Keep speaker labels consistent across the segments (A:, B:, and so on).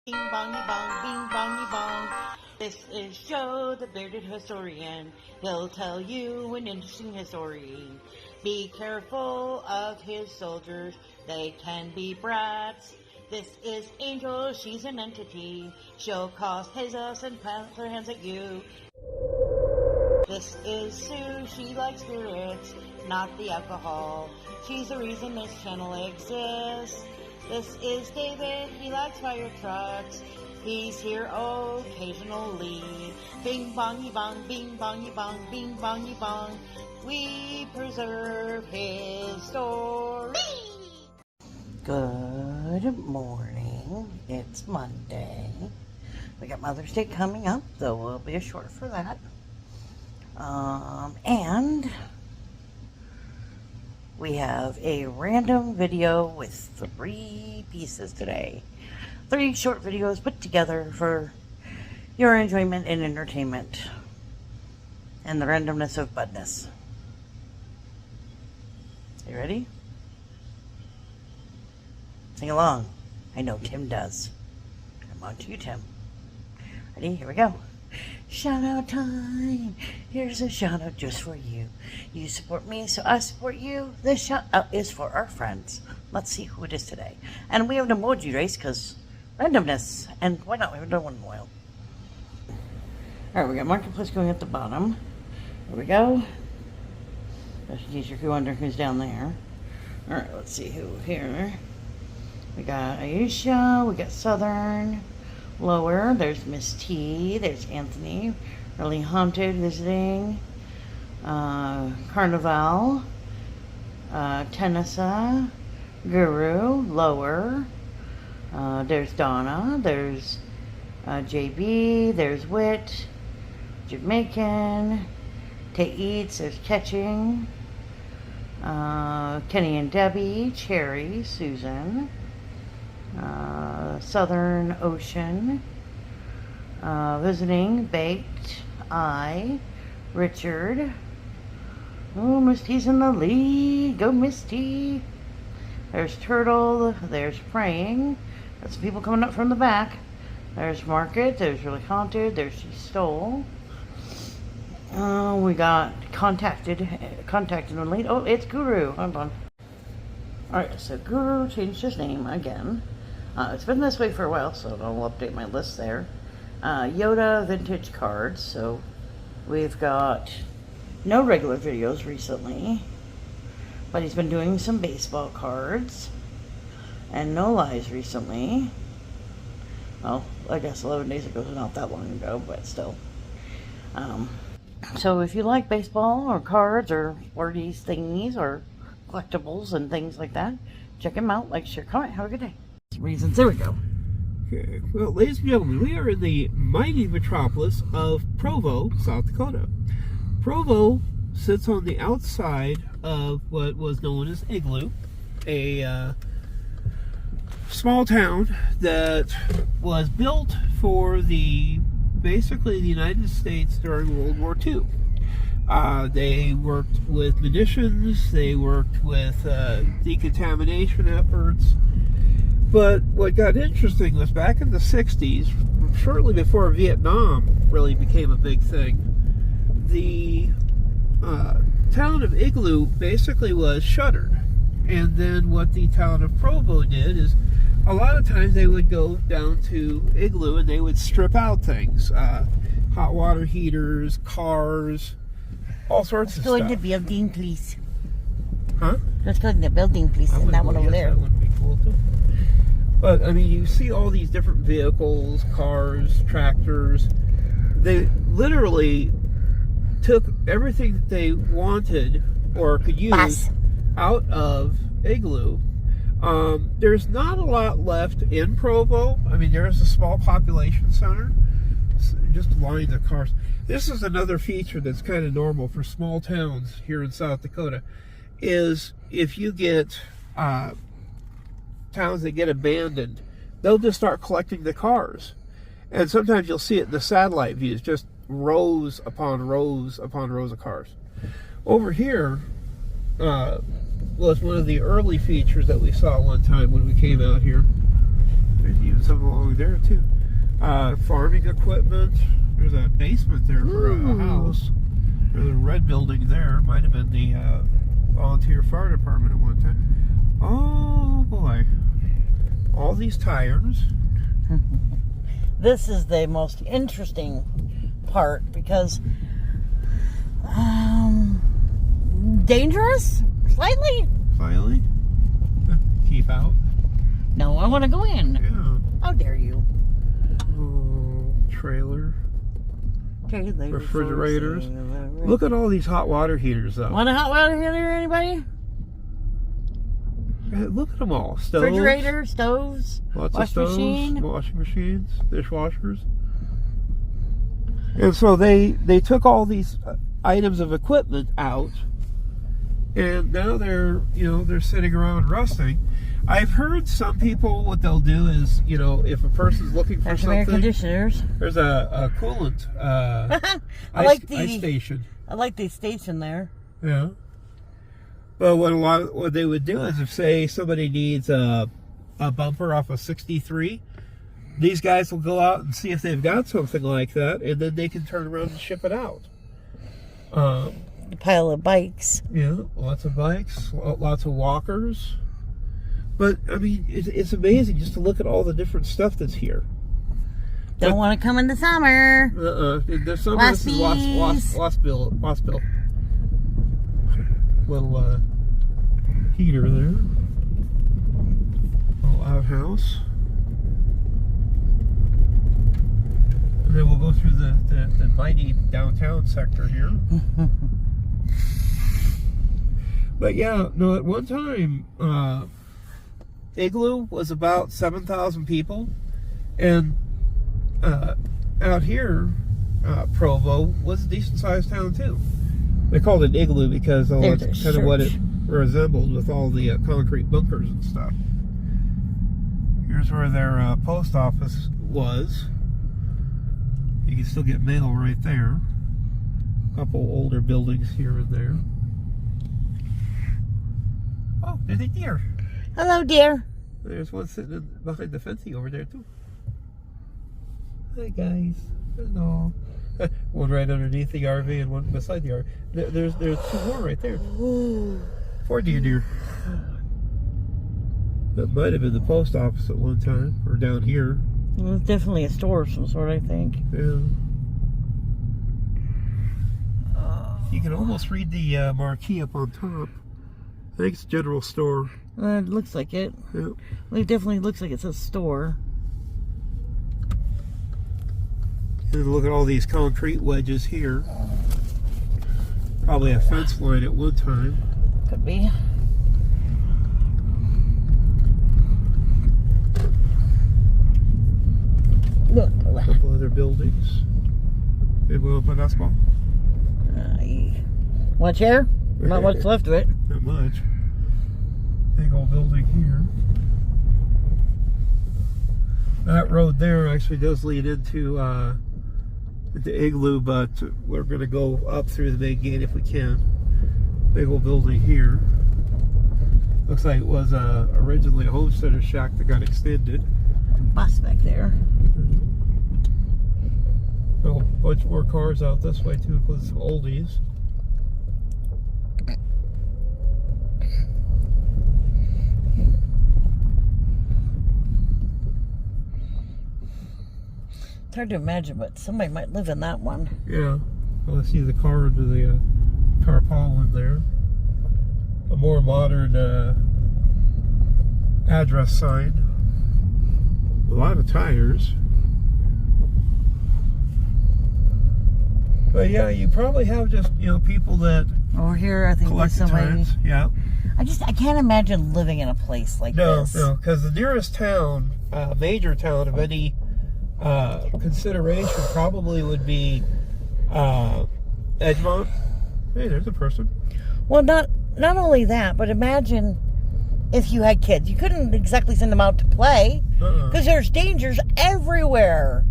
A: Bing bongy bong, bing bongy bong. This is Joe, the bearded historian. He'll tell you an interesting story. Be careful of his soldiers, they can be brats. This is Angel, she's an entity. She'll cause chaos and plant her hands at you. This is Sue, she likes spirits, not the alcohol. She's the reason this channel exists. This is David, he likes fire trucks. He's here occasionally. Bing bongy bong, bing bongy bong, bing bongy bong. We preserve his story. Good morning. It's Monday. We got Mother's Day coming up, though we'll be short for that. And we have a random video with 3 pieces today. 3 short videos put together for your enjoyment and entertainment and the randomness of budness. You ready? Sing along. I know Tim does. Come on to you, Tim. Ready? Here we go. Shout out time. Here's a shout out just for you. You support me, so I support you. This shout out is for our friends. Let's see who it is today. And we have an emoji race because randomness. And why not? We haven't done one in a while. Alright, we got Marketplace going at the bottom. There we go. Just in case you're wondering who's down there. Alright, let's see who here. We got Aisha, we got Southern. Lower, there's Miss T, there's Anthony, Really Haunted visiting, Carnival, Tenessa, Guru, lower, there's Donna, there's JB, there's Wit, Jamaican, Tay Eats, there's Catching, Kenny and Debbie, Cherry, Susan, Southern Ocean, visiting, Baked, Richard. Oh, Misty's in the lead. Go Misty. There's Turtle. There's Praying. That's some people coming up from the back. There's Market. There's Really Haunted. There's She Stole. We got Contacted and lead. Oh, it's Guru. Hold on. Alright, so Guru changed his name again. It's been this way for a while, so I'll update my list there. Yoda vintage cards, so we've got no regular videos recently, but he's been doing some baseball cards, and no lies recently. Well, I guess 11 days ago is not that long ago, but still. So if you like baseball or cards or these thingies or collectibles and things like that, check him out, like, share, comment, have a good day. Reasons. There we go.
B: Okay. Well, ladies and gentlemen, we are in the mighty metropolis of Provo, South Dakota. Provo sits on the outside of what was known as Igloo, a small town that was built for basically the United States during World War II. They worked with munitions, they worked with decontamination efforts. But what got interesting was back in the 60s, shortly before Vietnam really became a big thing, the town of Igloo basically was shuttered. And then what the town of Provo did is a lot of times they would go down to Igloo and they would strip out things. Hot water heaters, cars, all sorts of stuff.
A: Let's go in the building, please.
B: Huh?
A: Let's go in the building, please. And that one over there.
B: That would be cool too. But, I mean, you see all these different vehicles, cars, tractors. They literally took everything that they wanted or could use out of Igloo. There's not a lot left in Provo. I mean, there's a small population center. Just lines of cars. This is another feature that's kind of normal for small towns here in South Dakota, is if you get towns that get abandoned, they'll just start collecting the cars. And sometimes you'll see it in the satellite views, just rows upon rows upon rows of cars. Over here was one of the early features that we saw one time when we came out here. There's even some along there too. Farming equipment. There's a basement there for a house. There's a red building there. Might have been the volunteer fire department at one time. Oh boy. All these tires.
A: This is the most interesting part because dangerous? Slightly?
B: Slightly. Keep out.
A: No, I want to go in.
B: Yeah.
A: How dare you?
B: Oh, trailer. Refrigerators. Look at all these hot water heaters, though.
A: Want a hot water heater, anybody?
B: Look at them all. Stoves.
A: Refrigerator, stoves,
B: Lots
A: wash
B: of stoves,
A: machine.
B: washing machines, dishwashers. And so they took all these items of equipment out, and now they're sitting around rusting. I've heard some people, what they'll do is, if a person's looking for
A: There's
B: something,
A: air conditioners.
B: there's a coolant ice station.
A: I like the station there.
B: Yeah. But what they would do is, if say somebody needs a bumper off a 63, these guys will go out and see if they've got something like that, and then they can turn around and ship it out.
A: A pile of bikes.
B: Yeah, lots of bikes, lots of walkers. But I mean, it's amazing just to look at all the different stuff that's here.
A: Don't want to come in the summer.
B: There's some of this is wasp bill. Little heater there. Little outhouse. And then we'll go through the mighty downtown sector here. But yeah, no, at one time, Igloo was about 7,000 people. And out here, Provo was a decent sized town too. They called it Igloo because that's kind of what it resembled with all the concrete bunkers and stuff. Here's where their post office was. You can still get mail right there. A couple older buildings here and there. Oh, there's a deer.
A: Hello, dear.
B: There's one sitting behind the fencing over there too. Hi guys. Hello. One right underneath the RV and one beside the RV. There's two more right there. 4 deer. That might have been the post office at one time, or down here.
A: Well, it's definitely a store of some sort, I think.
B: Yeah. You can almost read the marquee up on top. I think it's a general store.
A: It looks like it.
B: Yeah.
A: Well, it definitely looks like it's a store.
B: And look at all these concrete wedges here. Probably a fence line at one time.
A: Could be. Look.
B: A couple other buildings. Maybe we'll play basketball.
A: Want a chair? Not what's left of it.
B: Not much. Big old building here. That road there actually does lead into Igloo, but we're going to go up through the main gate if we can. Big old building here. Looks like it was originally a homesteader shack that got extended.
A: Bus back there.
B: A bunch more cars out this way too, including some oldies.
A: It's hard to imagine, but somebody might live in that one.
B: Yeah. Well, I see the car under the tarpaulin there. A more modern address sign. A lot of tires. But yeah, you probably have just, people that
A: Over here, I think there's
B: collect the
A: somebody.
B: tires. Yeah.
A: I can't imagine living in a place like this.
B: No, because the nearest town, major town of any consideration probably would be Edgemont. Hey, there's a person.
A: Well, not only that, but imagine if you had kids. You couldn't exactly send them out to play because there's dangers everywhere.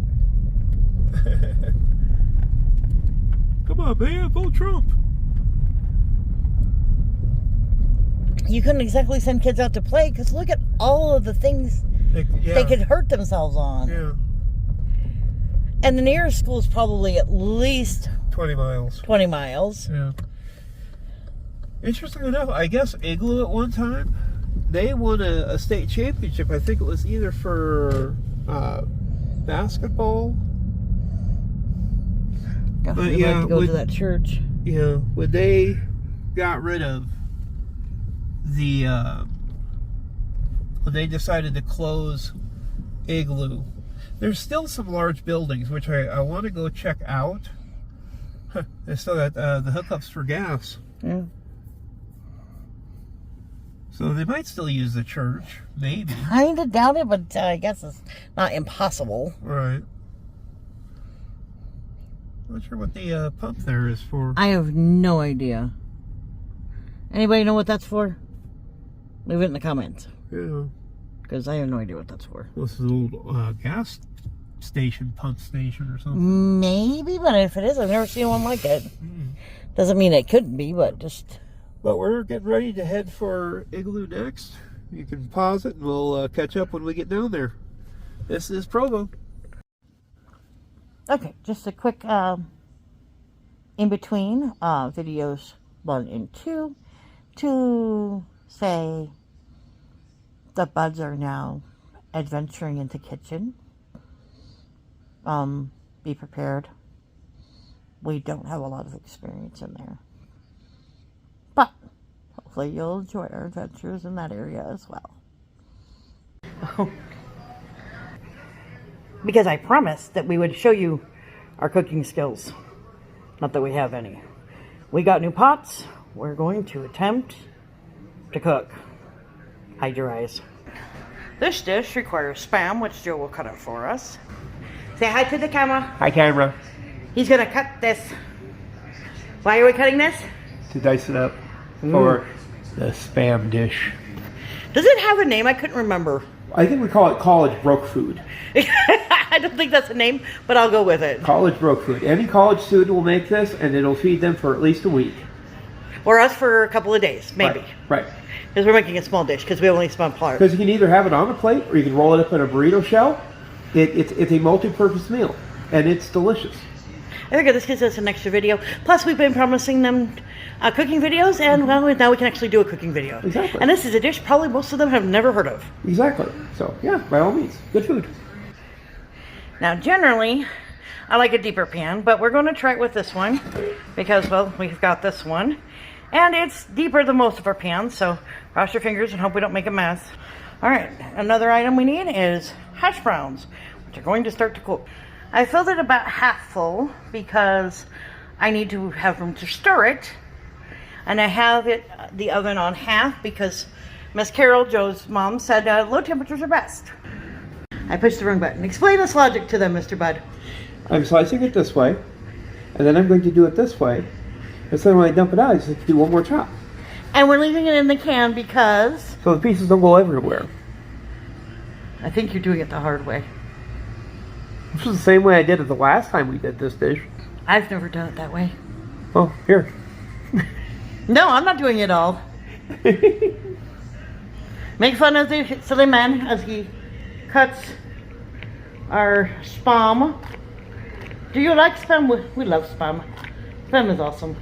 B: Come on, man, vote Trump.
A: You couldn't exactly send kids out to play because look at all of the things they could hurt themselves on.
B: Yeah.
A: And the nearest school is probably at least
B: 20 miles.
A: 20 miles.
B: Yeah. Interesting enough, I guess Igloo at one time, they won a state championship. I think it was either for basketball.
A: We'd like to go to that church.
B: Yeah, when they got rid of the, when they decided to close Igloo, there's still some large buildings, which I want to go check out. They still got the hookups for gas.
A: Yeah.
B: So they might still use the church, maybe.
A: Kind of doubt it, but I guess it's not impossible.
B: Right. Not sure what the pump there is for.
A: I have no idea. Anybody know what that's for? Leave it in the comments.
B: Yeah.
A: Because I have no idea what that's for.
B: This is an old gas station, pump station or something.
A: Maybe, but if it is, I've never seen one like it. Doesn't mean it couldn't be, but just...
B: But we're getting ready to head for Igloo next. You can pause it and we'll catch up when we get down there. This is Provo.
A: Okay, just a quick in-between videos 1 and 2 to say the buds are now adventuring into kitchen. Be prepared. We don't have a lot of experience in there. But hopefully you'll enjoy our adventures in that area as well. Because I promised that we would show you our cooking skills. Not that we have any. We got new pots. We're going to attempt to cook. Hide your eyes. This dish requires Spam, which Joe will cut it for us. Say hi to the camera.
B: Hi, camera.
A: He's going to cut this. Why are we cutting this?
B: To dice it up for the Spam dish.
A: Does it have a name? I couldn't remember.
B: I think we call it college broke food.
A: I don't think that's a name, but I'll go with it.
B: College broke food. Any college student will make this, and it'll feed them for at least a week.
A: Or us for a couple of days, maybe.
B: Right.
A: Because we're making a small dish, because we only small part.
B: Because you can either have it on a plate, or you can roll it up in a burrito shell. It's a multi-purpose meal, and it's delicious.
A: I figure this gives us an extra video. Plus, we've been promising them cooking videos, and well, now we can actually do a cooking video.
B: Exactly.
A: And this is a dish probably most of them have never heard of.
B: Exactly. So, yeah, by all means, good food.
A: Now, generally, I like a deeper pan, but we're going to try it with this one because, well, we've got this one. And it's deeper than most of our pans, so cross your fingers and hope we don't make a mess. All right, another item we need is hash browns, which are going to start to cook. I filled it about half full because I need to have room to stir it. And I have the oven on half because Miss Carol, Joe's mom, said low temperatures are best. I pushed the wrong button. Explain this logic to them, Mr. Bud.
B: I'm slicing it this way, and then I'm going to do it this way. And so when I dump it out, I just have to do one more chop.
A: And we're leaving it in the can because...
B: So the pieces don't go everywhere.
A: I think you're doing it the hard way.
B: This was the same way I did it the last time we did this dish.
A: I've never done it that way.
B: Oh, here.
A: No, I'm not doing it all. Make fun of the silly man as he cuts our Spam. Do you like Spam? We love Spam. Spam is awesome.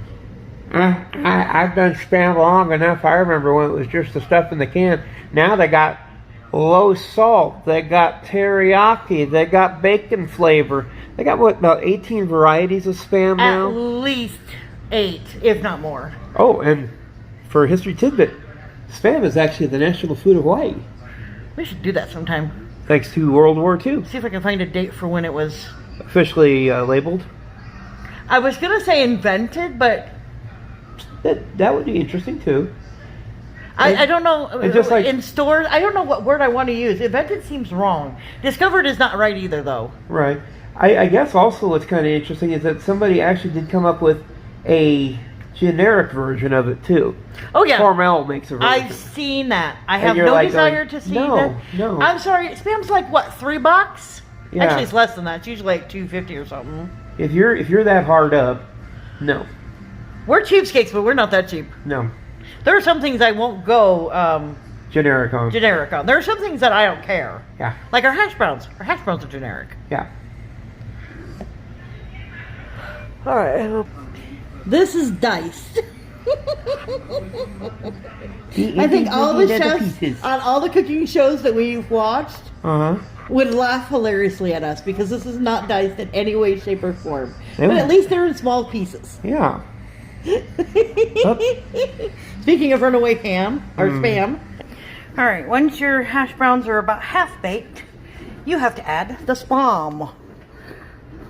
B: I've done Spam long enough. I remember when it was just the stuff in the can. Now they got low salt. They got teriyaki. They got bacon flavor. They got, what, about 18 varieties of Spam now?
A: At least 8, if not more.
B: Oh, and for a history tidbit, Spam is actually the national food of Hawaii.
A: We should do that sometime.
B: Thanks to World War II.
A: See if I can find a date for when it was...
B: Officially labeled.
A: I was going to say invented, but...
B: That would be interesting, too.
A: I don't know,
B: just like,
A: in stores, I don't know what word I want to use. Invented seems wrong. Discovered is not right either, though.
B: Right. I guess also what's kind of interesting is that somebody actually did come up with a generic version of it, too.
A: Oh, yeah.
B: Hormel makes a version.
A: I've seen that. I have no desire to see that.
B: No.
A: I'm sorry, Spam's like, what, $3?
B: Yeah.
A: Actually, it's less than that. It's usually like $2.50 or something.
B: If you're that hard up, no.
A: We're cheapskates, but we're not that cheap.
B: No.
A: There are some things I won't go
B: generic on.
A: Generic on. There are some things that I don't care.
B: Yeah.
A: Like our hash browns. Our hash browns are generic.
B: Yeah.
A: All right. This is diced. I think all the chefs on all the cooking shows that we've watched would laugh hilariously at us because this is not diced in any way, shape, or form. But at least they're in small pieces.
B: Yeah.
A: Speaking of runaway ham or spam. All right, once your hash browns are about half baked, you have to add the spam.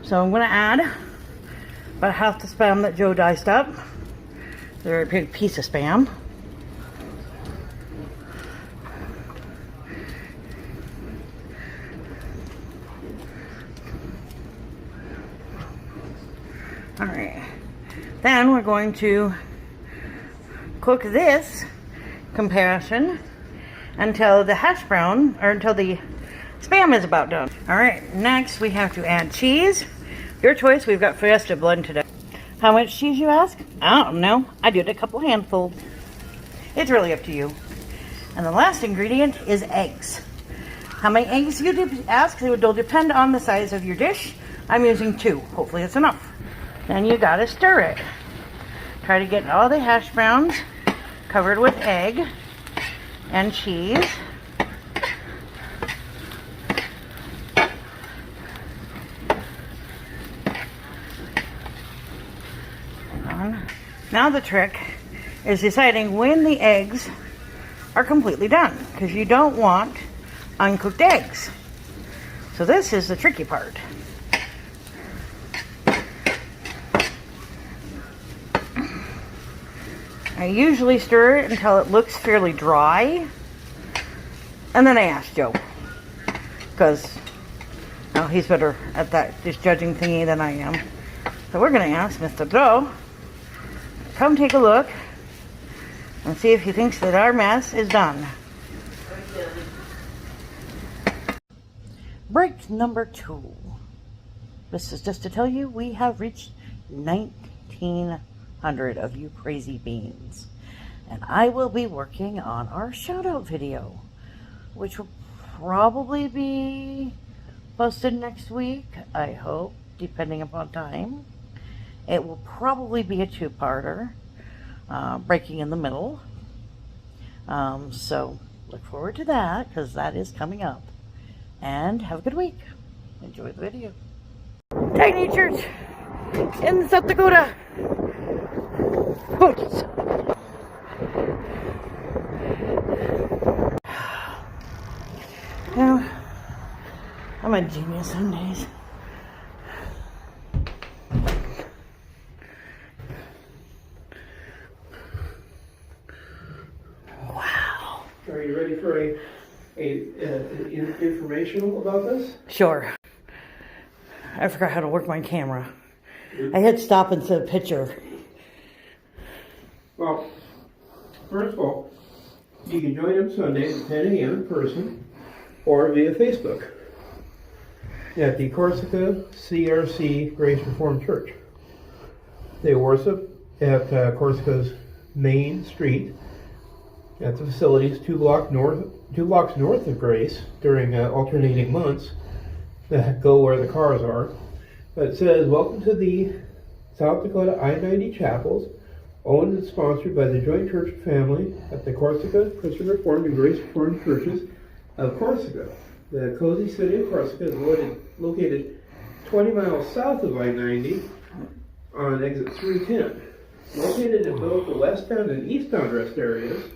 A: So I'm going to add about half the spam that Joe diced up. A very big piece of spam. All right. Then we're going to cook this comparison until the hash brown, or until the spam is about done. All right, next we have to add cheese. Your choice, we've got Fiesta blend today. How much cheese, you ask? I don't know. I did a couple handfuls. It's really up to you. And the last ingredient is eggs. How many eggs you ask? It will depend on the size of your dish. I'm using 2. Hopefully it's enough. Then you gotta stir it. Try to get all the hash browns covered with egg and cheese. Now the trick is deciding when the eggs are completely done, because you don't want uncooked eggs. So this is the tricky part. I usually stir it until it looks fairly dry, and then I ask Joe, because he's better at this judging thingy than I am. So we're going to ask Mr. Joe, come take a look and see if he thinks that our mess is done. Break number 2. This is just to tell you we have reached 1,900 of you crazy beans. And I will be working on our shout out video, which will probably be posted next week, I hope, depending upon time. It will probably be a 2-parter, breaking in the middle. So look forward to that, because that is coming up. And have a good week. Enjoy the video. Tiny church in South Dakota. Oops. Now, I'm a genius some days. Wow.
B: Are you ready for informational about this?
A: Sure. I forgot how to work my camera. I hit stop and set a picture.
B: Well, first of all, you can join them Sunday at 10 a.m. in person or via Facebook at the Corsica CRC Grace Reformed Church. They worship at Corsica's main street at the facilities 2 blocks north of Grace during alternating months that go where the cars are. But it says, welcome to the South Dakota I-90 Chapels, owned and sponsored by the Joint Church family at the Corsica Christian Reformed and Grace Reformed Churches of Corsica. The cozy city of Corsica is located 20 miles south of I-90 on exit 310. Located in both the westbound and eastbound rest areas,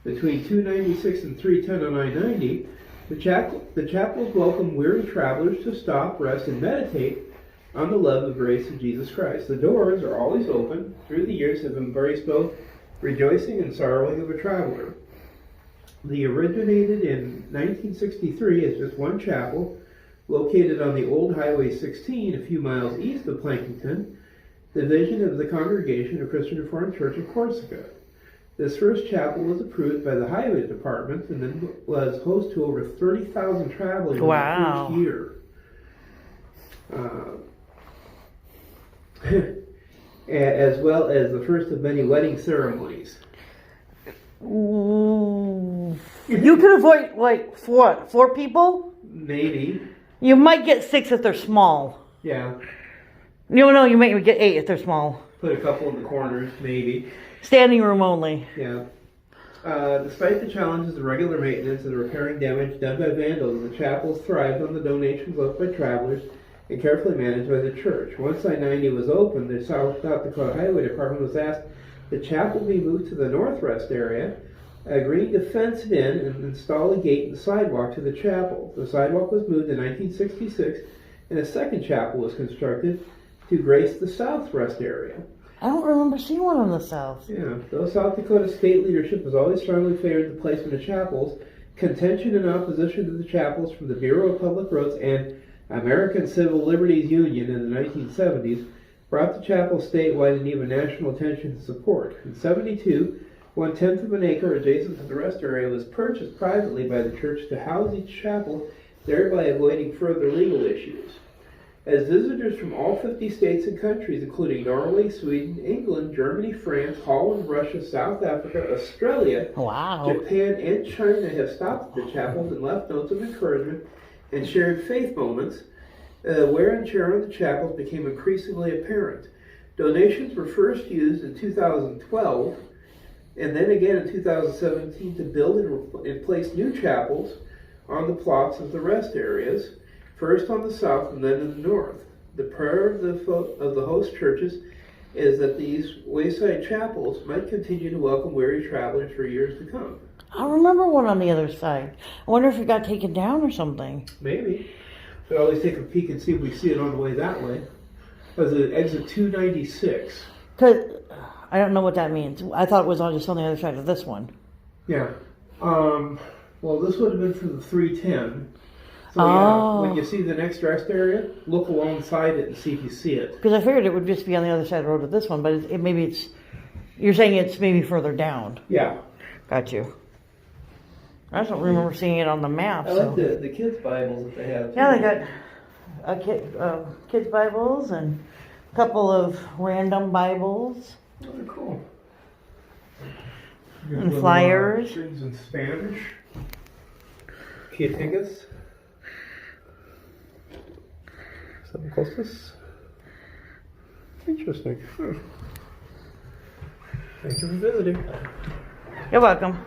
B: between 296 and 310 on I-90, the chapels welcome weary travelers to stop, rest, and meditate on the love and grace of Jesus Christ. The doors are always open. Through the years have embraced both rejoicing and sorrowing of a traveler. They originated in 1963 as just one chapel, located on the old Highway 16, a few miles east of Plankington, the vision of the Congregation of Christian Reformed Church of Corsica. This first chapel was approved by the Highway Department and then was host to over 30,000 travelers in the first year. As well as the first of many wedding ceremonies.
A: Ooh. You could avoid, like, four people?
B: Maybe.
A: You might get 6 if they're small.
B: Yeah.
A: No, you might get 8 if they're small.
B: Put a couple in the corners, maybe.
A: Standing room only.
B: Yeah. Despite the challenges of regular maintenance and the repairing damage done by vandals, the chapels thrived on the donations left by travelers and carefully managed by the church. Once I-90 was opened, the South Dakota Highway Department was asked the chapel be moved to the northwest area, agreeing to fence it in and install a gate and sidewalk to the chapel. The sidewalk was moved in 1966, and a second chapel was constructed to grace the southwest area.
A: I don't remember seeing one in the south.
B: Yeah, though South Dakota state leadership has always strongly favored the placement of chapels, contention and opposition to the chapels from the Bureau of Public Roads and American Civil Liberties Union in the 1970s brought the chapel statewide and even national attention and support. In 72, 1/10 of an acre adjacent to the rest area was purchased privately by the church to house each chapel, thereby avoiding further legal issues. As visitors from all 50 states and countries, including Norway, Sweden, England, Germany, France, Holland, Russia, South Africa, Australia,
A: Wow.
B: Japan, and China have stopped at the chapels and left notes of encouragement and shared faith moments, wear and tear on the chapels became increasingly apparent. Donations were first used in 2012 and then again in 2017 to build and place new chapels on the plots of the rest areas, first on the south and then in the north. The prayer of the host churches is that these wayside chapels might continue to welcome weary travelers for years to come.
A: I remember one on the other side. I wonder if it got taken down or something.
B: Maybe. But always take a peek and see if we see it on the way that way. That was exit 296.
A: Cause I don't know what that means. I thought it was just on the other side of this one.
B: Yeah. Well, this would have been from the 310. So
A: Oh.
B: yeah, when you see the next rest area, look alongside it and see if you see it.
A: Because I figured it would just be on the other side of the road of this one, but maybe it's. You're saying it's maybe further down.
B: Yeah.
A: Got you. I don't remember seeing it on the map.
B: I like the kids' Bibles that they have.
A: Yeah, they got kids' Bibles and a couple of random Bibles.
B: Oh, they're cool.
A: And flyers.
B: Things in Spanish. Quietingas. Some cosas. Interesting. Thank you for visiting.
A: You're welcome.